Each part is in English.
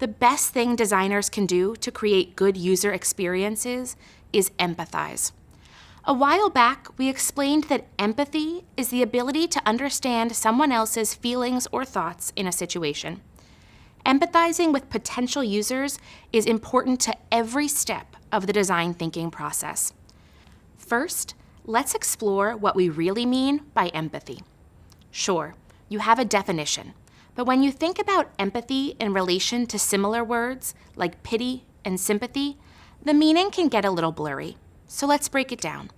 the best thing designers can do to create good user experiences is empathize. A while back, we explained that empathy is the ability to understand someone else's feelings or thoughts in a situation. Empathizing with potential users is important to every step of the design thinking process. First, let's explore what we really mean by empathy. Sure, you have a definition, but when you think about empathy in relation to similar words like pity and sympathy, the meaning can get a little blurry. So let's break it down.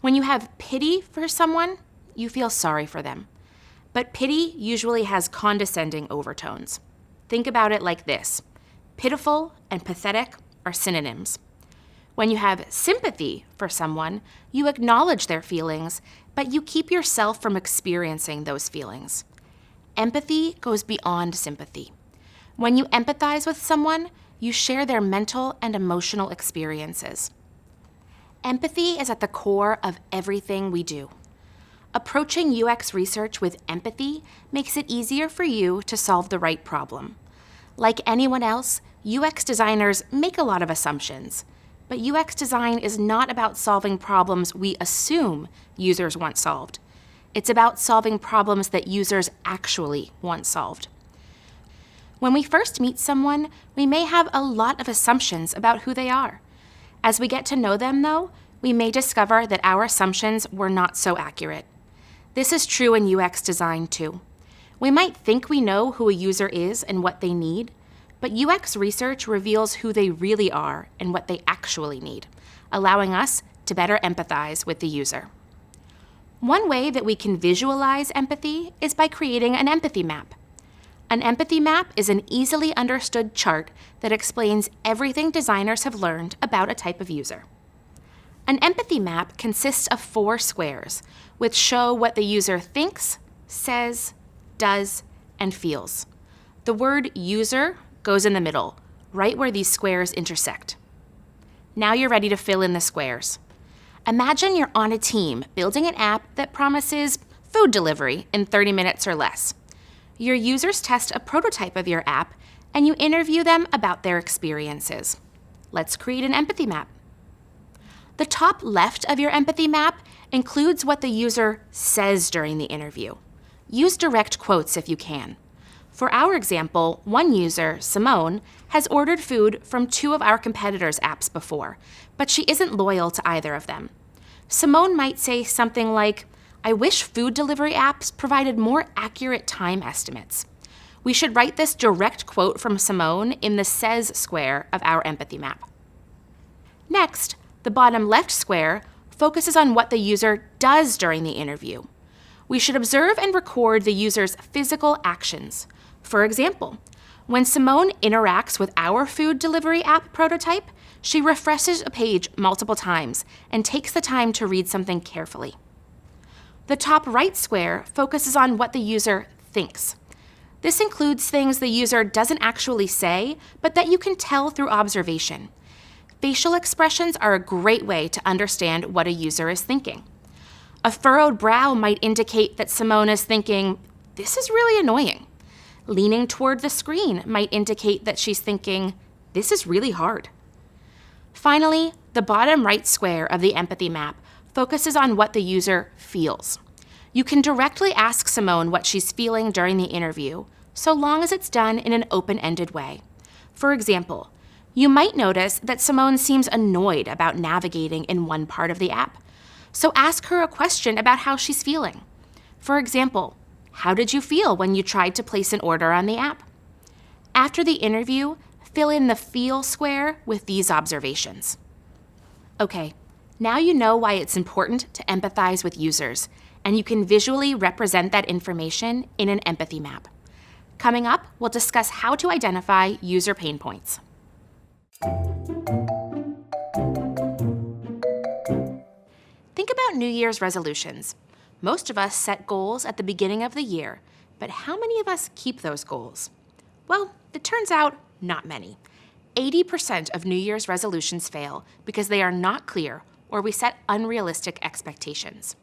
When you have pity for someone, you feel sorry for them. But pity usually has condescending overtones. Think about it like this. Pitiful and pathetic are synonyms. When you have sympathy for someone, you acknowledge their feelings, but you keep yourself from experiencing those feelings. Empathy goes beyond sympathy. When you empathize with someone, you share their mental and emotional experiences. Empathy is at the core of everything we do. Approaching UX research with empathy makes it easier for you to solve the right problem. Like anyone else, UX designers make a lot of assumptions, but UX design is not about solving problems we assume users want solved. It's about solving problems that users actually want solved. When we first meet someone, we may have a lot of assumptions about who they are. As we get to know them, though, we may discover that our assumptions were not so accurate. This is true in UX design, too. We might think we know who a user is and what they need, but UX research reveals who they really are and what they actually need, allowing us to better empathize with the user. One way that we can visualize empathy is by creating an empathy map. An empathy map is an easily understood chart that explains everything designers have learned about a type of user. An empathy map consists of 4 squares, which show what the user thinks, says, does, and feels. The word user goes in the middle, right where these squares intersect. Now you're ready to fill in the squares. Imagine you're on a team building an app that promises food delivery in 30 minutes or less. Your users test a prototype of your app, and you interview them about their experiences. Let's create an empathy map. The top left of your empathy map includes what the user says during the interview. Use direct quotes if you can. For our example, one user, Simone, has ordered food from 2 of our competitors' apps before, but she isn't loyal to either of them. Simone might say something like, "I wish food delivery apps provided more accurate time estimates." We should write this direct quote from Simone in the says square of our empathy map. Next, the bottom left square focuses on what the user does during the interview. We should observe and record the user's physical actions. For example, when Simone interacts with our food delivery app prototype, she refreshes a page multiple times and takes the time to read something carefully. The top right square focuses on what the user thinks. This includes things the user doesn't actually say, but that you can tell through observation. Facial expressions are a great way to understand what a user is thinking. A furrowed brow might indicate that Simone is thinking, "This is really annoying." Leaning toward the screen might indicate that she's thinking, "This is really hard." Finally, the bottom right square of the empathy map focuses on what the user feels. You can directly ask Simone what she's feeling during the interview, so long as it's done in an open-ended way. For example, you might notice that Simone seems annoyed about navigating in one part of the app. So ask her a question about how she's feeling. For example, how did you feel when you tried to place an order on the app? After the interview, fill in the feel square with these observations. Okay, now you know why it's important to empathize with users, and you can visually represent that information in an empathy map. Coming up, we'll discuss how to identify user pain points. Think about New Year's resolutions. Most of us set goals at the beginning of the year, but how many of us keep those goals? Well, it turns out not many. 80% of New Year's resolutions fail because they are not clear or we set unrealistic expectations.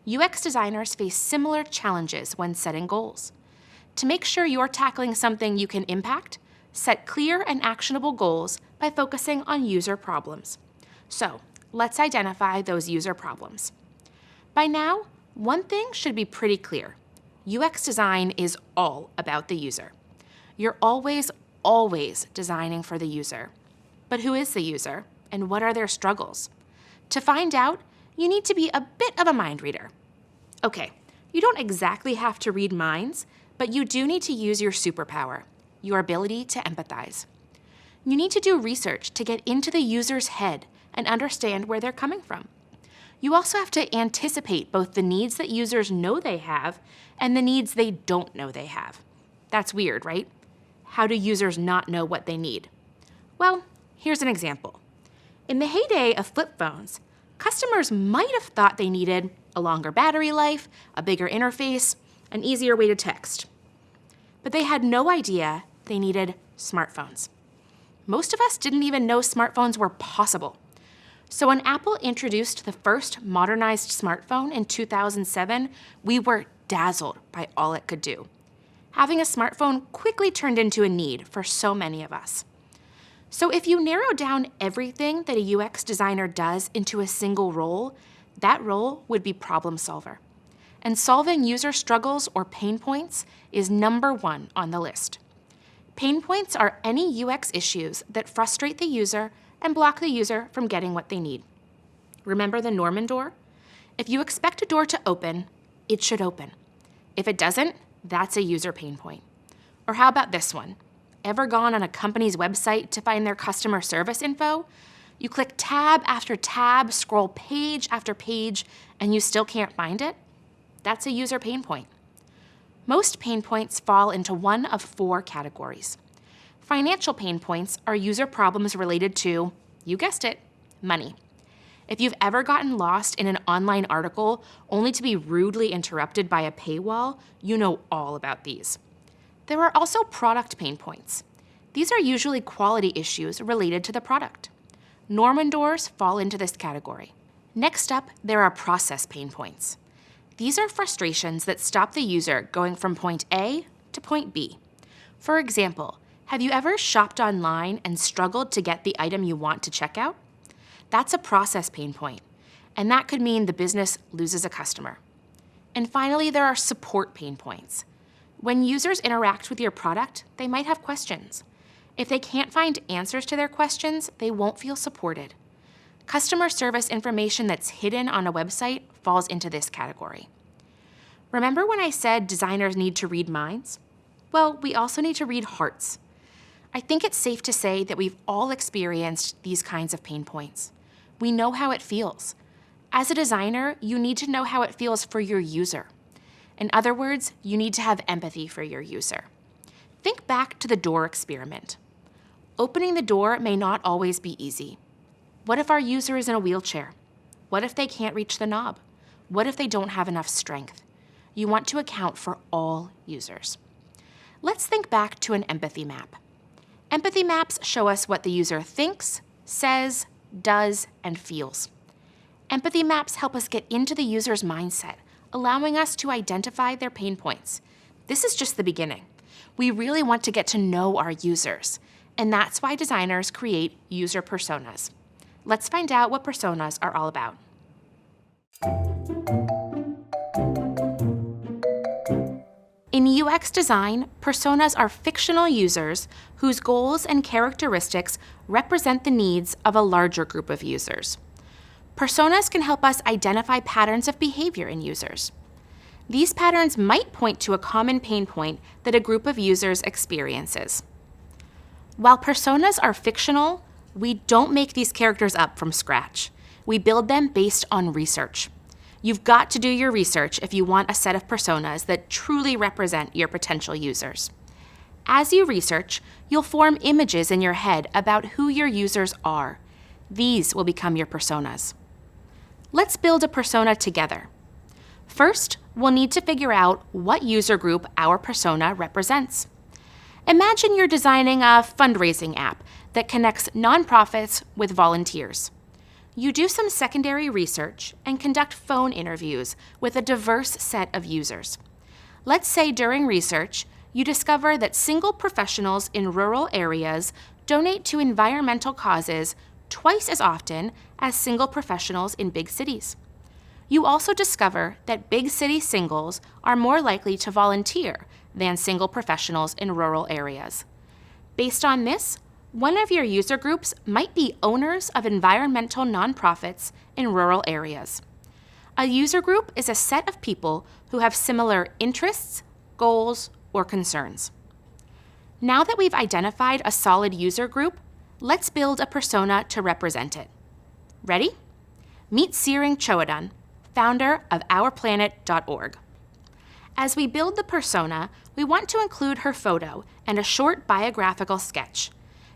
UX designers face similar challenges when setting goals. To make sure you're tackling something you can impact, Set clear and actionable goals by focusing on user problems. So, let's identify those user problems. By now, one thing should be pretty clear. UX design is all about the user. You're always designing for the user. But who is the user, and what are their struggles? To find out, you need to be a bit of a mind reader. Okay, you don't exactly have to read minds, but you do need to use your superpower, your ability to empathize. You need to do research to get into the user's head and understand where they're coming from. You also have to anticipate both the needs that users know they have and the needs they don't know they have. That's weird, right? How do users not know what they need? Well, here's an example. In the heyday of flip phones, customers might have thought they needed a longer battery life, a bigger interface, an easier way to text. But they had no idea they needed smartphones. Most of us didn't even know smartphones were possible. So when Apple introduced the first modernized smartphone in 2007, we were dazzled by all it could do. Having a smartphone quickly turned into a need for so many of us. So if you narrow down everything that a UX designer does into a single role, that role would be problem solver. And solving user struggles or pain points is number one on the list. Pain points are any UX issues that frustrate the user and block the user from getting what they need. Remember the Norman door? If you expect a door to open, it should open. If it doesn't, that's a user pain point. Or how about this one? Ever gone on a company's website to find their customer service info? You click tab after tab, scroll page after page, and you still can't find it? That's a user pain point. Most pain points fall into one of four categories. Financial pain points are user problems related to, you guessed it, money. If you've ever gotten lost in an online article only to be rudely interrupted by a paywall, you know all about these. There are also product pain points. These are usually quality issues related to the product. Norman doors fall into this category. Next up, there are process pain points. These are frustrations that stop the user going from point A to point B. For example, have you ever shopped online and struggled to get the item you want to check out? That's a process pain point, and that could mean the business loses a customer. And finally, there are support pain points. When users interact with your product, they might have questions. If they can't find answers to their questions, they won't feel supported. Customer service information that's hidden on a website falls into this category. Remember when I said designers need to read minds? Well, we also need to read hearts. I think it's safe to say that we've all experienced these kinds of pain points. We know how it feels. As a designer, you need to know how it feels for your user. In other words, you need to have empathy for your user. Think back to the door experiment. Opening the door may not always be easy. What if our user is in a wheelchair? What if they can't reach the knob? What if they don't have enough strength? You want to account for all users. Let's think back to an empathy map. Empathy maps show us what the user thinks, says, does, and feels. Empathy maps help us get into the user's mindset, allowing us to identify their pain points. This is just the beginning. We really want to get to know our users, and that's why designers create user personas. Let's find out what personas are all about. In UX design, personas are fictional users whose goals and characteristics represent the needs of a larger group of users. Personas can help us identify patterns of behavior in users. These patterns might point to a common pain point that a group of users experiences. While personas are fictional, we don't make these characters up from scratch. We build them based on research. You've got to do your research if you want a set of personas that truly represent your potential users. As you research, you'll form images in your head about who your users are. These will become your personas. Let's build a persona together. First, we'll need to figure out what user group our persona represents. Imagine you're designing a fundraising app that connects nonprofits with volunteers. You do some secondary research and conduct phone interviews with a diverse set of users. Let's say during research, you discover that single professionals in rural areas donate to environmental causes twice as often as single professionals in big cities. You also discover that big city singles are more likely to volunteer than single professionals in rural areas. Based on this, one of your user groups might be owners of environmental nonprofits in rural areas. A user group is a set of people who have similar interests, goals, or concerns. Now that we've identified a solid user group, let's build a persona to represent it. Ready? Meet Searing Chowadun, founder of OurPlanet.org. As we build the persona, we want to include her photo and a short biographical sketch.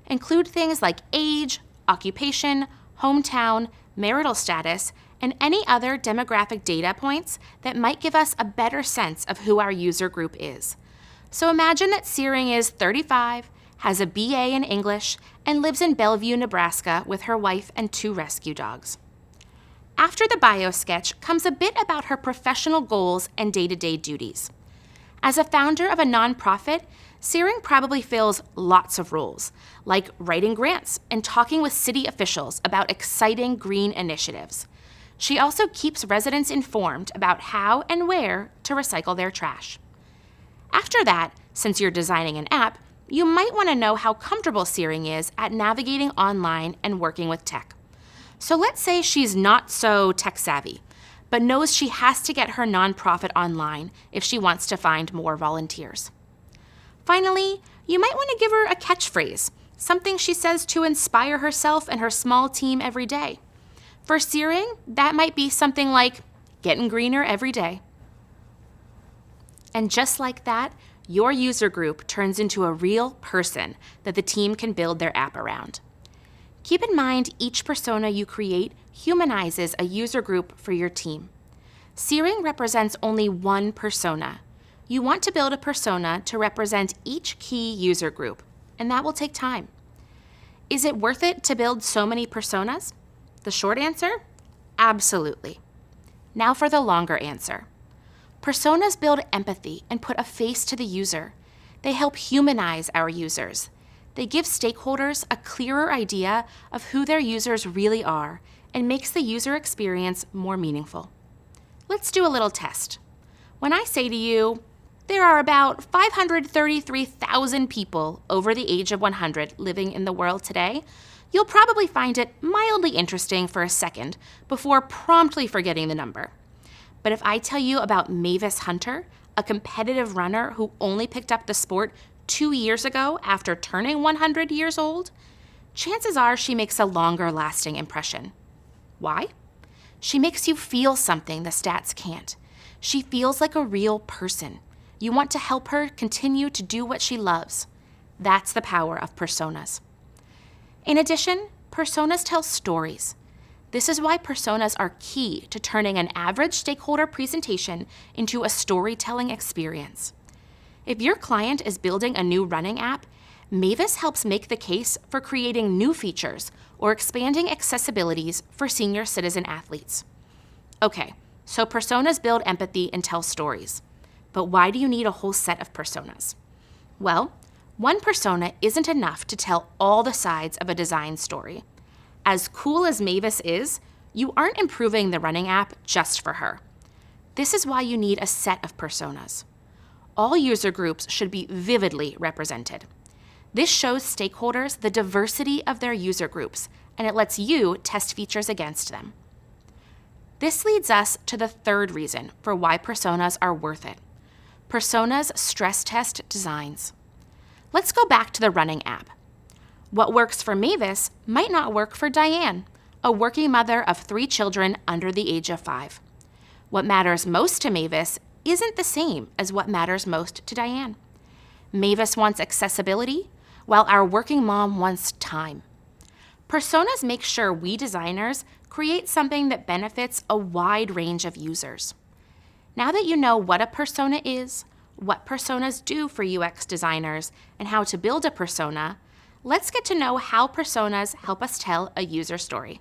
Include things like age, occupation, hometown, marital status, and any other demographic data points that might give us a better sense of who our user group is. So imagine that Searing is 35, has a BA in English, and lives in Bellevue, Nebraska with her wife and 2 rescue dogs. After the bio sketch comes a bit about her professional goals and day-to-day duties. As a founder of a nonprofit, Searing probably fills lots of roles, like writing grants and talking with city officials about exciting green initiatives. She also keeps residents informed about how and where to recycle their trash. After that, since you're designing an app, you might want to know how comfortable Searing is at navigating online and working with tech. So let's say she's not so tech-savvy, but knows she has to get her nonprofit online if she wants to find more volunteers. Finally, you might want to give her a catchphrase, something she says to inspire herself and her small team every day. For Searing, that might be something like, "Getting greener every day." And just like that, your user group turns into a real person that the team can build their app around. Keep in mind each persona you create humanizes a user group for your team. Searing represents only one persona. You want to build a persona to represent each key user group, and that will take time. Is it worth it to build so many personas? The short answer? Absolutely. Now for the longer answer. Personas build empathy and put a face to the user. They help humanize our users. They give stakeholders a clearer idea of who their users really are and makes the user experience more meaningful. Let's do a little test. When I say to you, there are about 533,000 people over the age of 100 living in the world today, you'll probably find it mildly interesting for a second before promptly forgetting the number. But if I tell you about Mavis Hunter, a competitive runner who only picked up the sport 2 years ago after turning 100 years old, chances are she makes a longer lasting impression. Why? She makes you feel something the stats can't. She feels like a real person. You want to help her continue to do what she loves. That's the power of personas. In addition, personas tell stories. This is why personas are key to turning an average stakeholder presentation into a storytelling experience. If your client is building a new running app, Mavis helps make the case for creating new features or expanding accessibilities for senior citizen athletes. Okay, so personas build empathy and tell stories. But why do you need a whole set of personas? Well, one persona isn't enough to tell all the sides of a design story. As cool as Mavis is, you aren't improving the running app just for her. This is why you need a set of personas. All user groups should be vividly represented. This shows stakeholders the diversity of their user groups, and it lets you test features against them. This leads us to the third reason for why personas are worth it. Personas stress test designs. Let's go back to the running app. What works for Mavis might not work for Diane, a working mother of 3 children under the age of 5. What matters most to Mavis isn't the same as what matters most to Diane. Mavis wants accessibility, while our working mom wants time. Personas make sure we designers create something that benefits a wide range of users. Now that you know what a persona is, what personas do for UX designers, and how to build a persona, let's get to know how personas help us tell a user story.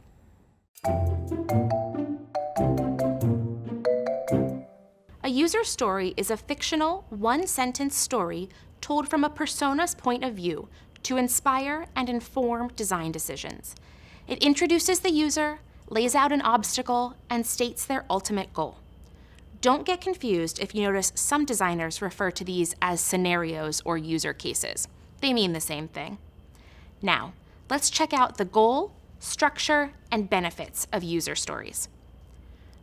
A user story is a fictional, one-sentence story told from a persona's point of view to inspire and inform design decisions. It introduces the user, lays out an obstacle, and states their ultimate goal. Don't get confused if you notice some designers refer to these as scenarios or user cases. They mean the same thing. Now, let's check out the goal, structure, and benefits of user stories.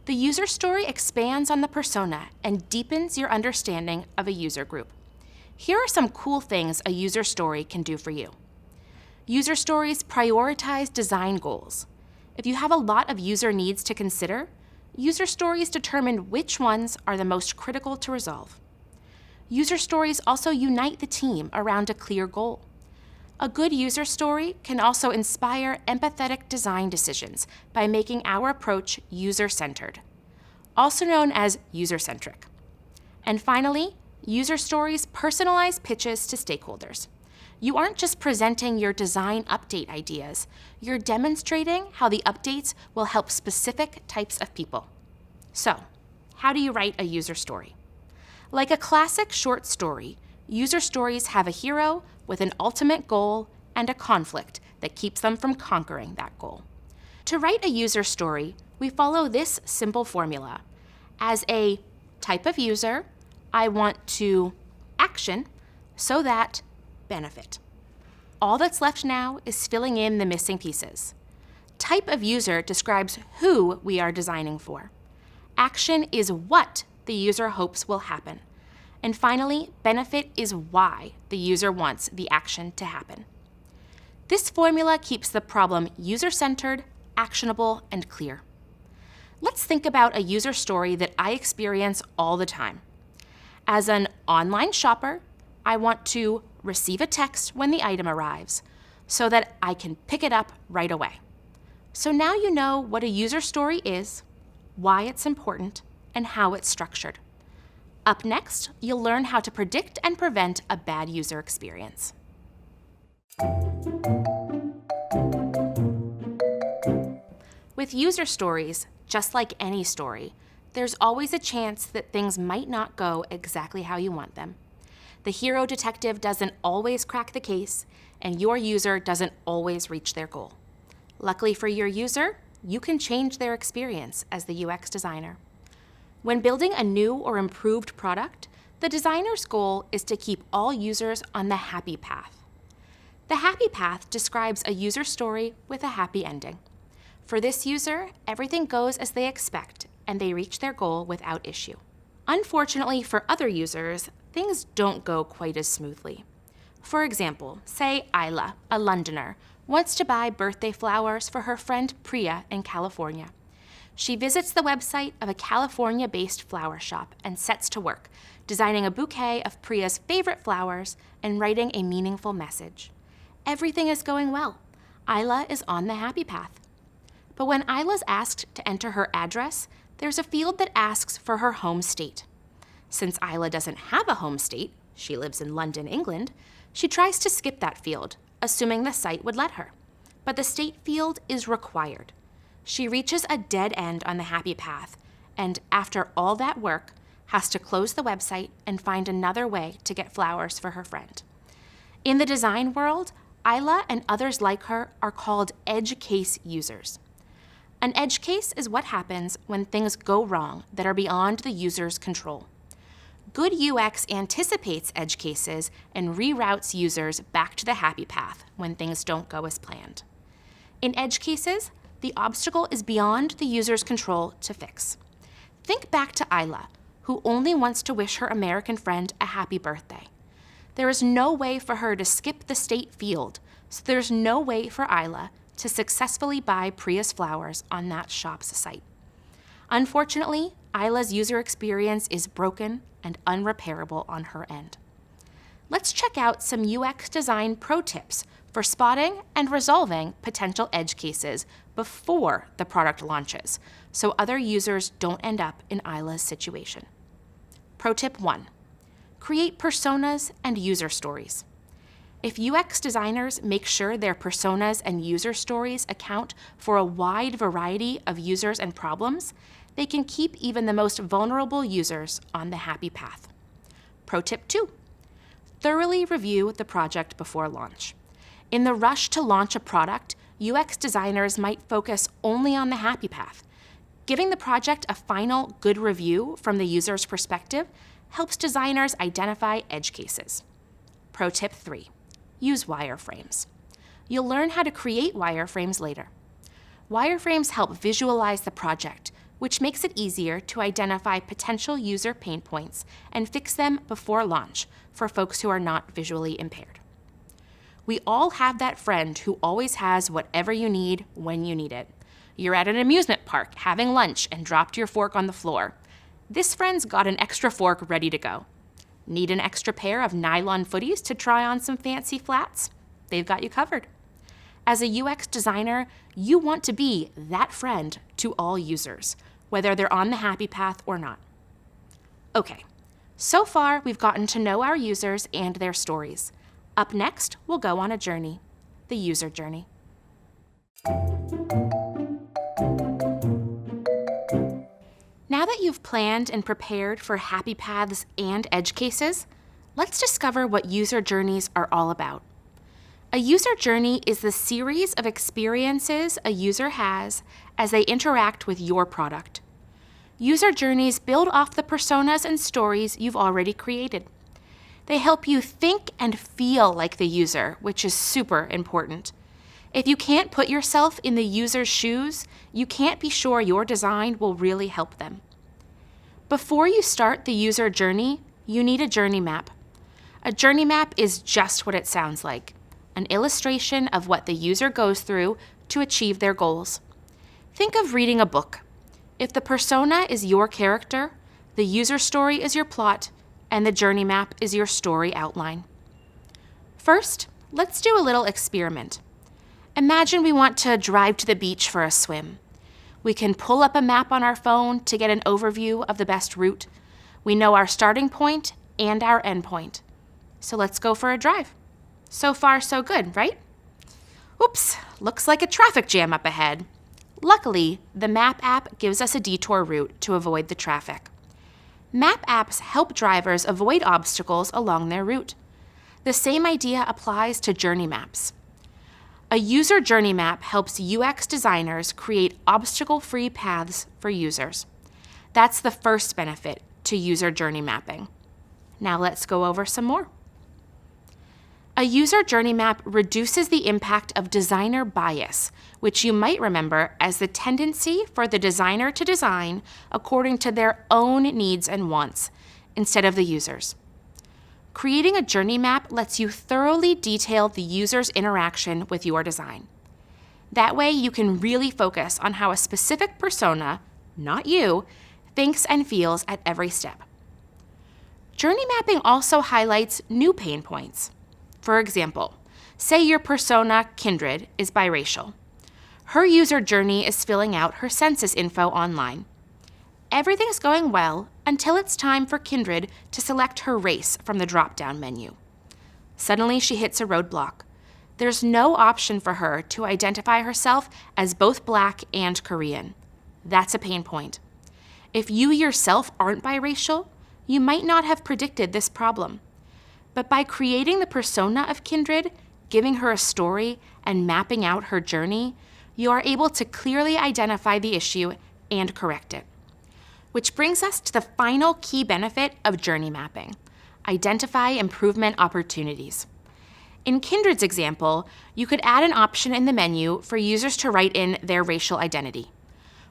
The user story expands on the persona and deepens your understanding of a user group. Here are some cool things a user story can do for you. User stories prioritize design goals. If you have a lot of user needs to consider, user stories determine which ones are the most critical to resolve. User stories also unite the team around a clear goal. A good user story can also inspire empathetic design decisions by making our approach user-centered, also known as user-centric. And finally, user stories personalize pitches to stakeholders. You aren't just presenting your design update ideas, you're demonstrating how the updates will help specific types of people. So, how do you write a user story? Like a classic short story, user stories have a hero with an ultimate goal and a conflict that keeps them from conquering that goal. To write a user story, we follow this simple formula. As a type of user, I want to action so that benefit. All that's left now is filling in the missing pieces. Type of user describes who we are designing for. Action is what the user hopes will happen. And finally, benefit is why the user wants the action to happen. This formula keeps the problem user-centered, actionable, and clear. Let's think about a user story that I experience all the time. As an online shopper, I want to receive a text when the item arrives so that I can pick it up right away. So now you know what a user story is, why it's important, and how it's structured. Up next, you'll learn how to predict and prevent a bad user experience. With user stories, just like any story, there's always a chance that things might not go exactly how you want them. The hero detective doesn't always crack the case, and your user doesn't always reach their goal. Luckily for your user, you can change their experience as the UX designer. When building a new or improved product, the designer's goal is to keep all users on the happy path. The happy path describes a user story with a happy ending. For this user, everything goes as they expect, and they reach their goal without issue. Unfortunately for other users, things don't go quite as smoothly. For example, say Isla, a Londoner, wants to buy birthday flowers for her friend Priya in California. She visits the website of a California-based flower shop and sets to work, designing a bouquet of Priya's favorite flowers and writing a meaningful message. Everything is going well. Isla is on the happy path. But when Isla's asked to enter her address, there's a field that asks for her home state. Since Isla doesn't have a home state, she lives in London, England, she tries to skip that field, assuming the site would let her. But the state field is required. She reaches a dead end on the happy path, and after all that work, has to close the website and find another way to get flowers for her friend. In the design world, Isla and others like her are called edge case users. An edge case is what happens when things go wrong that are beyond the user's control. Good UX anticipates edge cases and reroutes users back to the happy path when things don't go as planned. In edge cases, the obstacle is beyond the user's control to fix. Think back to Isla, who only wants to wish her American friend a happy birthday. There is no way for her to skip the state field, so there's no way for Isla to successfully buy Priya's flowers on that shop's site. Unfortunately, Isla's user experience is broken and unrepairable on her end. Let's check out some UX design pro tips for spotting and resolving potential edge cases before the product launches, so other users don't end up in Isla's situation. Pro tip 1, create personas and user stories. If UX designers make sure their personas and user stories account for a wide variety of users and problems, they can keep even the most vulnerable users on the happy path. Pro tip 2, thoroughly review the project before launch. In the rush to launch a product, UX designers might focus only on the happy path. Giving the project a final good review from the user's perspective helps designers identify edge cases. Pro tip 3, use wireframes. You'll learn how to create wireframes later. Wireframes help visualize the project, which makes it easier to identify potential user pain points and fix them before launch for folks who are not visually impaired. We all have that friend who always has whatever you need when you need it. You're at an amusement park having lunch and dropped your fork on the floor. This friend's got an extra fork ready to go. Need an extra pair of nylon footies to try on some fancy flats? They've got you covered. As a UX designer, you want to be that friend to all users, whether they're on the happy path or not. Okay, so far we've gotten to know our users and their stories. Up next, we'll go on a journey, the user journey. Now that you've planned and prepared for happy paths and edge cases, let's discover what user journeys are all about. A user journey is the series of experiences a user has as they interact with your product. User journeys build off the personas and stories you've already created. They help you think and feel like the user, which is super important. If you can't put yourself in the user's shoes, you can't be sure your design will really help them. Before you start the user journey, you need a journey map. A journey map is just what it sounds like, an illustration of what the user goes through to achieve their goals. Think of reading a book. If the persona is your character, the user story is your plot, and the journey map is your story outline. First, let's do a little experiment. Imagine we want to drive to the beach for a swim. We can pull up a map on our phone to get an overview of the best route. We know our starting point and our end point. So let's go for a drive. So far, so good, right? Oops, looks like a traffic jam up ahead. Luckily, the map app gives us a detour route to avoid the traffic. Map apps help drivers avoid obstacles along their route. The same idea applies to journey maps. A user journey map helps UX designers create obstacle-free paths for users. That's the first benefit to user journey mapping. Now let's go over some more. A user journey map reduces the impact of designer bias, which you might remember as the tendency for the designer to design according to their own needs and wants, instead of the user's. Creating a journey map lets you thoroughly detail the user's interaction with your design. That way, you can really focus on how a specific persona, not you, thinks and feels at every step. Journey mapping also highlights new pain points. For example, say your persona, Kindred, is biracial. Her user journey is filling out her census info online. Everything's going well until it's time for Kindred to select her race from the drop-down menu. Suddenly, she hits a roadblock. There's no option for her to identify herself as both Black and Korean. That's a pain point. If you yourself aren't biracial, you might not have predicted this problem. But by creating the persona of Kindred, giving her a story, and mapping out her journey, you are able to clearly identify the issue and correct it. Which brings us to the final key benefit of journey mapping: identify improvement opportunities. In Kindred's example, you could add an option in the menu for users to write in their racial identity.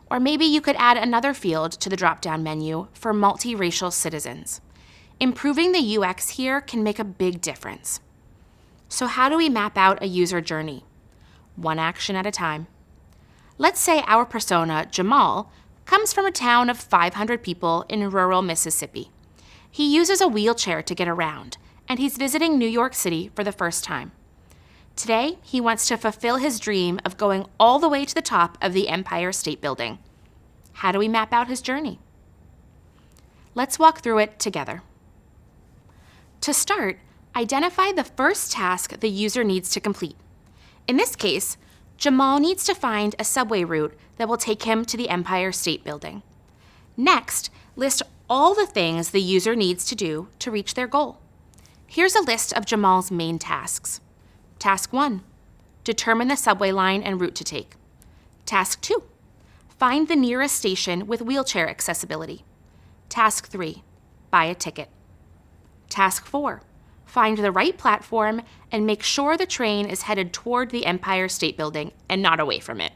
Or maybe you could add another field to the drop-down menu for multiracial citizens. Improving the UX here can make a big difference. So how do we map out a user journey? One action at a time. Let's say our persona, Jamal, comes from a town of 500 people in rural Mississippi. He uses a wheelchair to get around, and he's visiting New York City for the first time. Today, he wants to fulfill his dream of going all the way to the top of the Empire State Building. How do we map out his journey? Let's walk through it together. To start, identify the first task the user needs to complete. In this case, Jamal needs to find a subway route that will take him to the Empire State Building. Next, list all the things the user needs to do to reach their goal. Here's a list of Jamal's main tasks. Task 1, determine the subway line and route to take. Task 2, find the nearest station with wheelchair accessibility. Task 3, buy a ticket. Task 4, find the right platform and make sure the train is headed toward the Empire State Building and not away from it.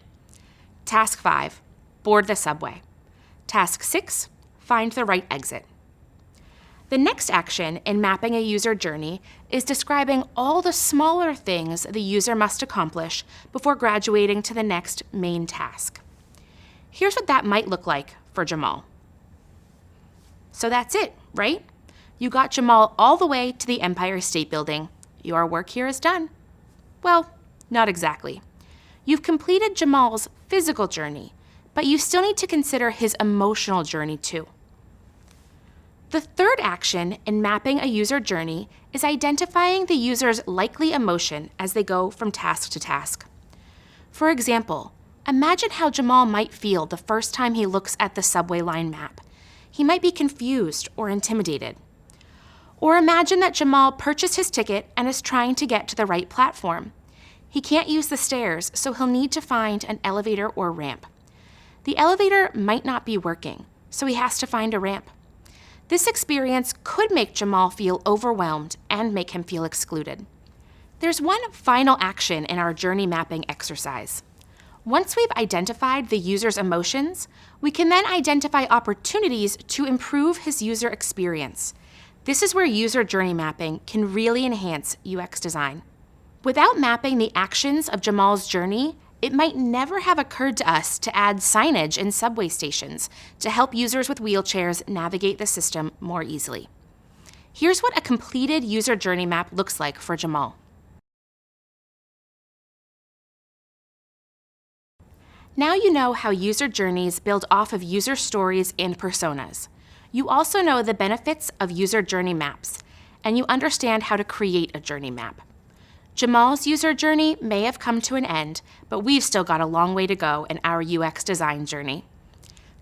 Task 5, board the subway. Task 6, find the right exit. The next action in mapping a user journey is describing all the smaller things the user must accomplish before graduating to the next main task. Here's what that might look like for Jamal. So that's it, right? You got Jamal all the way to the Empire State Building. Your work here is done. Well, not exactly. You've completed Jamal's physical journey, but you still need to consider his emotional journey too. The third action in mapping a user journey is identifying the user's likely emotion as they go from task to task. For example, imagine how Jamal might feel the first time he looks at the subway line map. He might be confused or intimidated. Or imagine that Jamal purchased his ticket and is trying to get to the right platform. He can't use the stairs, so he'll need to find an elevator or ramp. The elevator might not be working, so he has to find a ramp. This experience could make Jamal feel overwhelmed and make him feel excluded. There's one final action in our journey mapping exercise. Once we've identified the user's emotions, we can then identify opportunities to improve his user experience. This is where user journey mapping can really enhance UX design. Without mapping the actions of Jamal's journey, it might never have occurred to us to add signage in subway stations to help users with wheelchairs navigate the system more easily. Here's what a completed user journey map looks like for Jamal. Now you know how user journeys build off of user stories and personas. You also know the benefits of user journey maps, and you understand how to create a journey map. Jamal's user journey may have come to an end, but we've still got a long way to go in our UX design journey.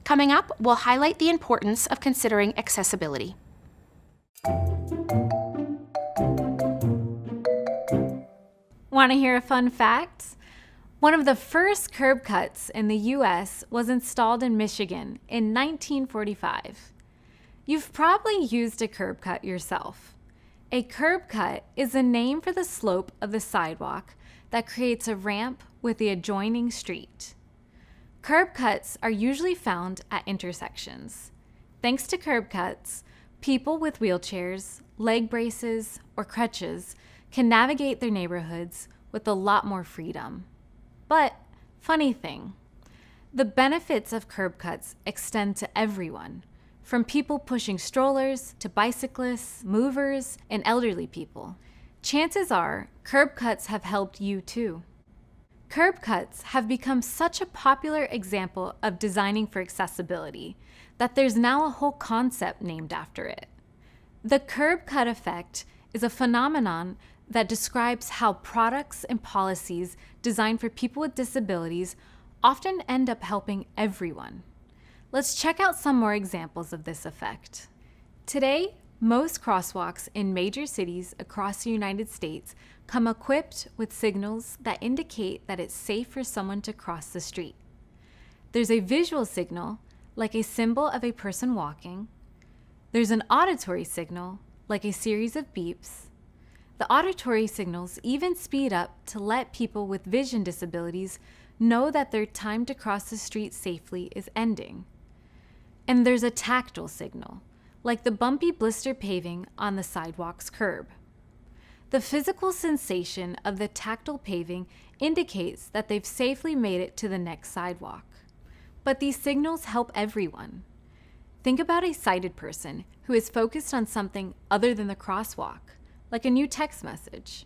Coming up, we'll highlight the importance of considering accessibility. Want to hear a fun fact? One of the first curb cuts in the US was installed in Michigan in 1945. You've probably used a curb cut yourself. A curb cut is a name for the slope of the sidewalk that creates a ramp with the adjoining street. Curb cuts are usually found at intersections. Thanks to curb cuts, people with wheelchairs, leg braces, or crutches can navigate their neighborhoods with a lot more freedom. But, funny thing, the benefits of curb cuts extend to everyone, from people pushing strollers to bicyclists, movers, and elderly people. Chances are, curb cuts have helped you too. Curb cuts have become such a popular example of designing for accessibility that there's now a whole concept named after it. The curb cut effect is a phenomenon that describes how products and policies designed for people with disabilities often end up helping everyone. Let's check out some more examples of this effect. Today, most crosswalks in major cities across the United States come equipped with signals that indicate that it's safe for someone to cross the street. There's a visual signal, like a symbol of a person walking. There's an auditory signal, like a series of beeps. The auditory signals even speed up to let people with vision disabilities know that their time to cross the street safely is ending. And there's a tactile signal, like the bumpy blister paving on the sidewalk's curb. The physical sensation of the tactile paving indicates that they've safely made it to the next sidewalk. But these signals help everyone. Think about a sighted person who is focused on something other than the crosswalk, like a new text message.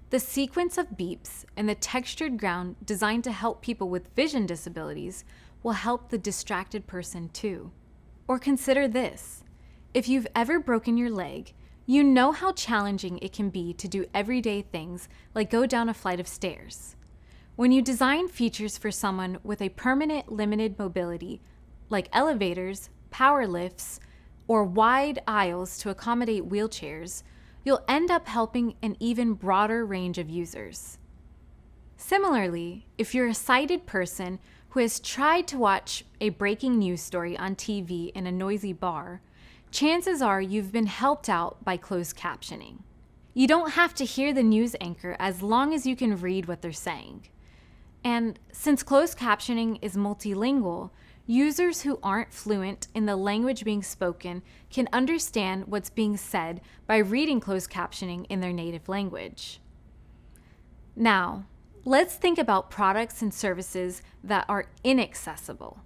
The sequence of beeps and the textured ground designed to help people with vision disabilities will help the distracted person too. Or consider this. If you've ever broken your leg, you know how challenging it can be to do everyday things like go down a flight of stairs. When you design features for someone with a permanent limited mobility, like elevators, power lifts, or wide aisles to accommodate wheelchairs, you'll end up helping an even broader range of users. Similarly, if you're a sighted person who has tried to watch a breaking news story on TV in a noisy bar, chances are you've been helped out by closed captioning. You don't have to hear the news anchor as long as you can read what they're saying. And since closed captioning is multilingual, users who aren't fluent in the language being spoken can understand what's being said by reading closed captioning in their native language. Now, let's think about products and services that are inaccessible.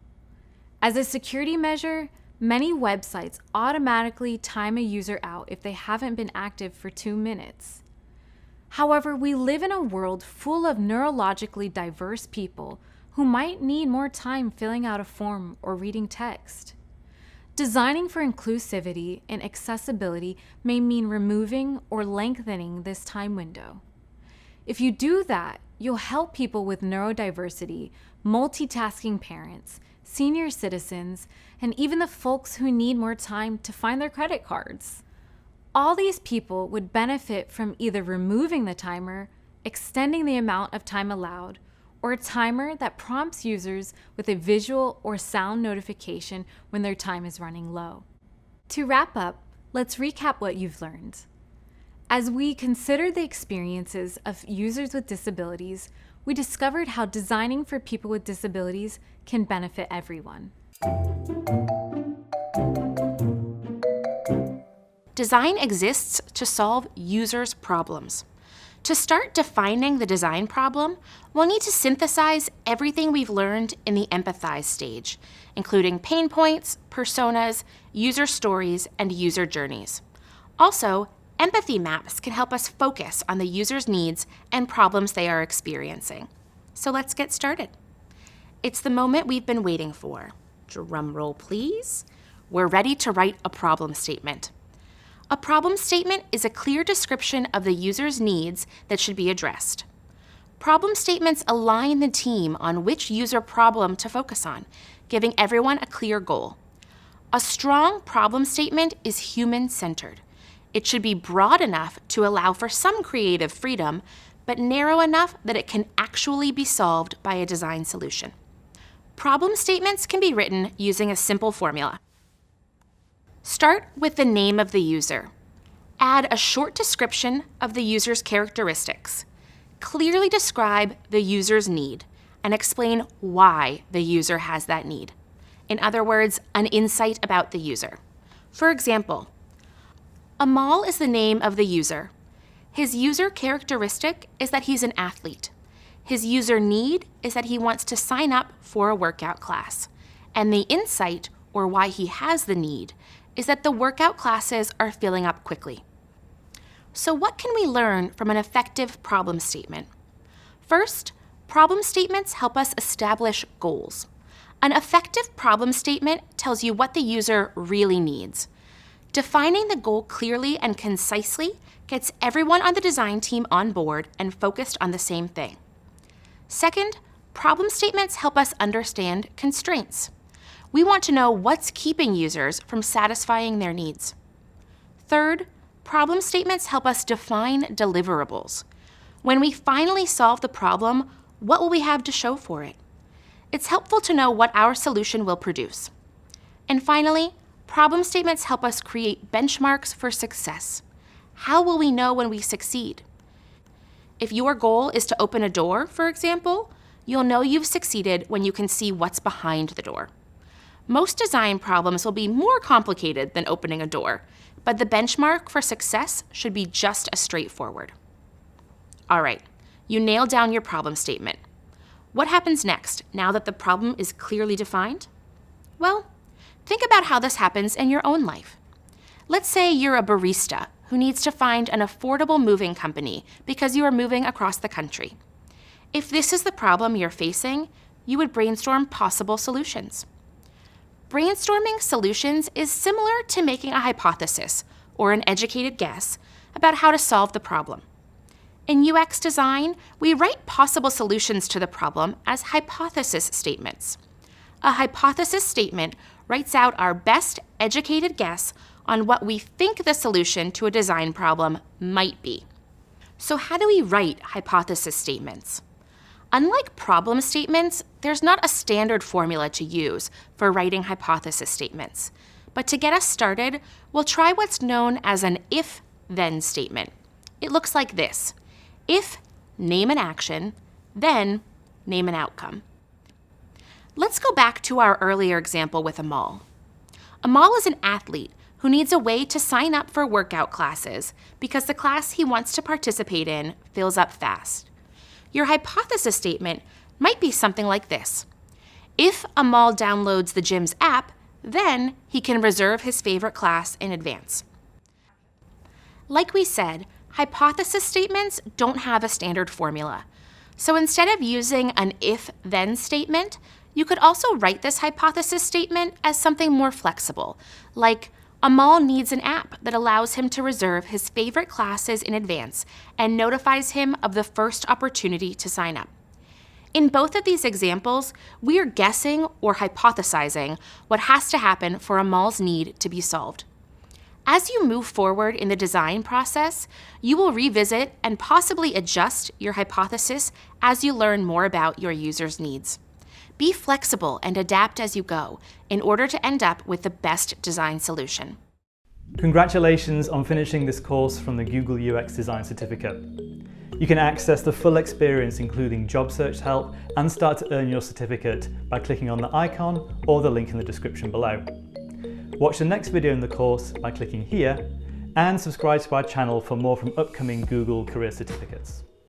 As a security measure, many websites automatically time a user out if they haven't been active for 2 minutes. However, we live in a world full of neurologically diverse people who might need more time filling out a form or reading text. Designing for inclusivity and accessibility may mean removing or lengthening this time window. If you do that, you'll help people with neurodiversity, multitasking parents, senior citizens, and even the folks who need more time to find their credit cards. All these people would benefit from either removing the timer, extending the amount of time allowed, or a timer that prompts users with a visual or sound notification when their time is running low. To wrap up, let's recap what you've learned. As we considered the experiences of users with disabilities, we discovered how designing for people with disabilities can benefit everyone. Design exists to solve users' problems. To start defining the design problem, we'll need to synthesize everything we've learned in the empathize stage, including pain points, personas, user stories, and user journeys. Also, empathy maps can help us focus on the user's needs and problems they are experiencing. So let's get started. It's the moment we've been waiting for. Drum roll, please. We're ready to write a problem statement. A problem statement is a clear description of the user's needs that should be addressed. Problem statements align the team on which user problem to focus on, giving everyone a clear goal. A strong problem statement is human-centered. It should be broad enough to allow for some creative freedom, but narrow enough that it can actually be solved by a design solution. Problem statements can be written using a simple formula. Start with the name of the user. Add a short description of the user's characteristics. Clearly describe the user's need and explain why the user has that need. In other words, an insight about the user. For example, Amal is the name of the user. His user characteristic is that he's an athlete. His user need is that he wants to sign up for a workout class. And the insight, or why he has the need, is that the workout classes are filling up quickly. So what can we learn from an effective problem statement? First, problem statements help us establish goals. An effective problem statement tells you what the user really needs. Defining the goal clearly and concisely gets everyone on the design team on board and focused on the same thing. Second, problem statements help us understand constraints. We want to know what's keeping users from satisfying their needs. Third, problem statements help us define deliverables. When we finally solve the problem, what will we have to show for it? It's helpful to know what our solution will produce. And finally, problem statements help us create benchmarks for success. How will we know when we succeed? If your goal is to open a door, for example, you'll know you've succeeded when you can see what's behind the door. Most design problems will be more complicated than opening a door, but the benchmark for success should be just as straightforward. All right, you nailed down your problem statement. What happens next now that the problem is clearly defined? Well, think about how this happens in your own life. Let's say you're a barista who needs to find an affordable moving company because you are moving across the country. If this is the problem you're facing, you would brainstorm possible solutions. Brainstorming solutions is similar to making a hypothesis or an educated guess about how to solve the problem. In UX design, we write possible solutions to the problem as hypothesis statements. A hypothesis statement writes out our best educated guess on what we think the solution to a design problem might be. So how do we write hypothesis statements? Unlike problem statements, there's not a standard formula to use for writing hypothesis statements. But to get us started, we'll try what's known as an if-then statement. It looks like this. If, name an action, then name an outcome. Let's go back to our earlier example with Amal. Amal is an athlete who needs a way to sign up for workout classes because the class he wants to participate in fills up fast. Your hypothesis statement might be something like this. If Amal downloads the gym's app, then he can reserve his favorite class in advance. Like we said, hypothesis statements don't have a standard formula. So instead of using an if-then statement, you could also write this hypothesis statement as something more flexible, like Amal needs an app that allows him to reserve his favorite classes in advance and notifies him of the first opportunity to sign up. In both of these examples, we are guessing or hypothesizing what has to happen for Amal's need to be solved. As you move forward in the design process, you will revisit and possibly adjust your hypothesis as you learn more about your user's needs. Be flexible and adapt as you go in order to end up with the best design solution. Congratulations on finishing this course from the Google UX Design Certificate. You can access the full experience, including job search help, and start to earn your certificate by clicking on the icon or the link in the description below. Watch the next video in the course by clicking here, and subscribe to our channel for more from upcoming Google Career Certificates.